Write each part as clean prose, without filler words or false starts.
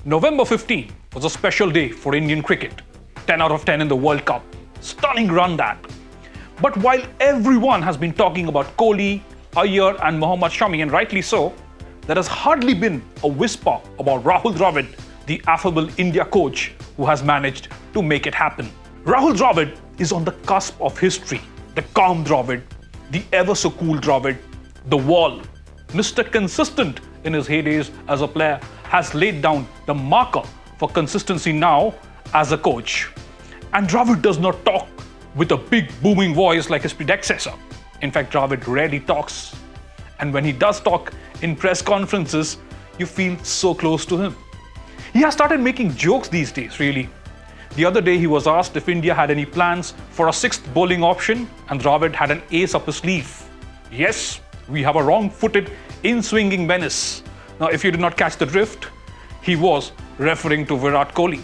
November 15 was a special day for Indian cricket. 10 out of 10 in the World Cup. Stunning run that. But while everyone has been talking about Kohli, Iyer and Shami, and rightly so, there has hardly been a whisper about Rahul Dravid, the affable India coach who has managed to make it happen. Rahul Dravid is on the cusp of history. The calm Dravid, the ever so cool Dravid, the wall. Mr. Consistent in his heydays as a player has laid down the marker for consistency now as a coach. And Dravid does not talk with a big booming voice like his predecessor. In fact, Dravid rarely talks. And when he does talk in press conferences, you feel so close to him. He has started making jokes these days, really. The other day he was asked if India had any plans for a sixth bowling option, and Dravid had an ace up his sleeve. Yes, we have a wrong-footed, in-swinging menace. Now, if you did not catch the drift, he was referring to Virat Kohli.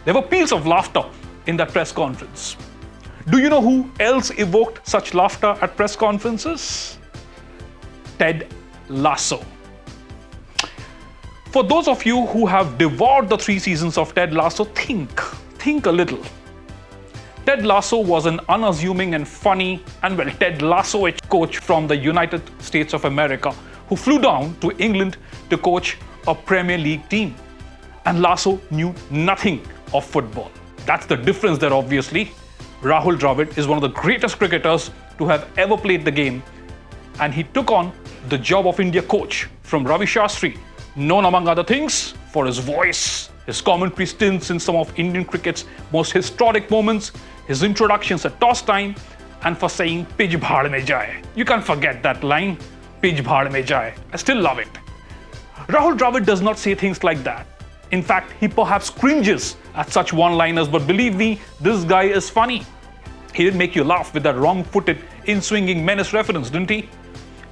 There were peals of laughter in that press conference. Do you know who else evoked such laughter at press conferences? Ted Lasso. For those of you who have devoured the 3 seasons of Ted Lasso, think a little. Ted Lasso was an unassuming and funny Ted Lasso coach from the United States of America who flew down to England to coach a Premier League team. And Lasso knew nothing of football. That's the difference there, obviously. Rahul Dravid is one of the greatest cricketers to have ever played the game, and he took on the job of India coach from Ravi Shastri, known among other things for his voice, his commentary stints in some of Indian cricket's most historic moments, his introductions at toss time, and for saying "Pitch bhaad mein jaye." You can't forget that line, "Pitch bhaad mein jaye." I still love it. Rahul Dravid does not say things like that. In fact, he perhaps cringes at such one-liners, but believe me, this guy is funny. He did make you laugh with that wrong-footed, in-swinging menace reference, didn't he?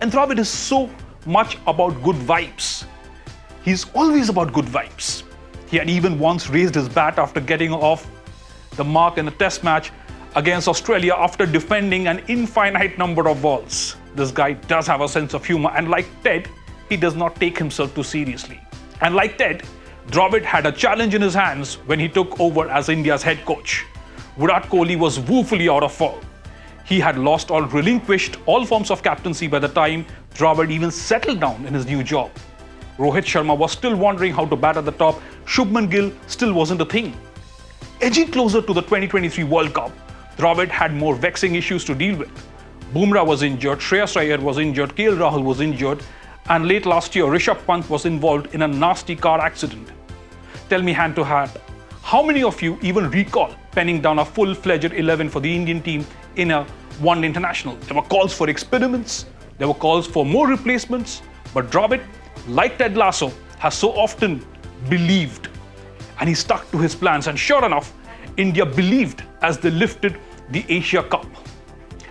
And Dravid is so much about good vibes. He's always about good vibes. He had even once raised his bat after getting off the mark in a test match against Australia after defending an infinite number of balls. This guy does have a sense of humor, and like Ted, he does not take himself too seriously. And like Ted, Dravid had a challenge in his hands when he took over as India's head coach. Virat Kohli was woefully out of form. He had relinquished all forms of captaincy by the time Dravid even settled down in his new job. Rohit Sharma was still wondering how to bat at the top. Shubman Gill still wasn't a thing. Edging closer to the 2023 World Cup, Dravid had more vexing issues to deal with. Bumrah was injured, Shreyas Iyer was injured, KL Rahul was injured, and late last year, Rishabh Pant was involved in a nasty car accident. Tell me hand to hand, how many of you even recall penning down a full-fledged 11 for the Indian team in a one-day international? There were calls for experiments, there were calls for more replacements, but Dravid, like Ted Lasso, has so often believed, and he stuck to his plans, and sure enough, India believed as they lifted the Asia Cup.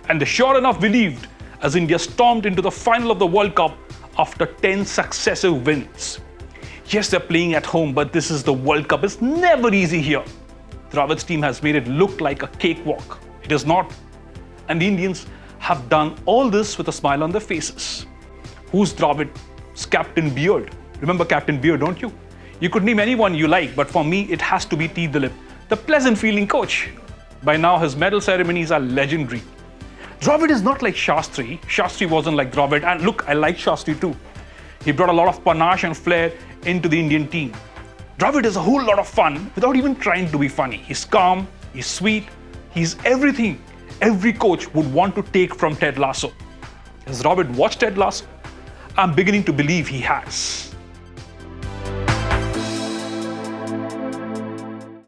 And they sure enough believed as India stormed into the final of the World Cup after 10 successive wins. Yes, they're playing at home, but this is the World Cup. It's never easy here. Dravid's team has made it look like a cakewalk. It is not. And the Indians have done all this with a smile on their faces. Who's Dravid's Captain Beard? Remember Captain Beard, don't you? You could name anyone you like, but for me, it has to be T. Dilip, the pleasant-feeling coach. By now, his medal ceremonies are legendary. Dravid is not like Shastri. Shastri wasn't like Dravid. And look, I like Shastri too. He brought a lot of panache and flair into the Indian team. Dravid is a whole lot of fun without even trying to be funny. He's calm, he's sweet, he's everything every coach would want to take from Ted Lasso. Has Dravid watched Ted Lasso? I'm beginning to believe he has.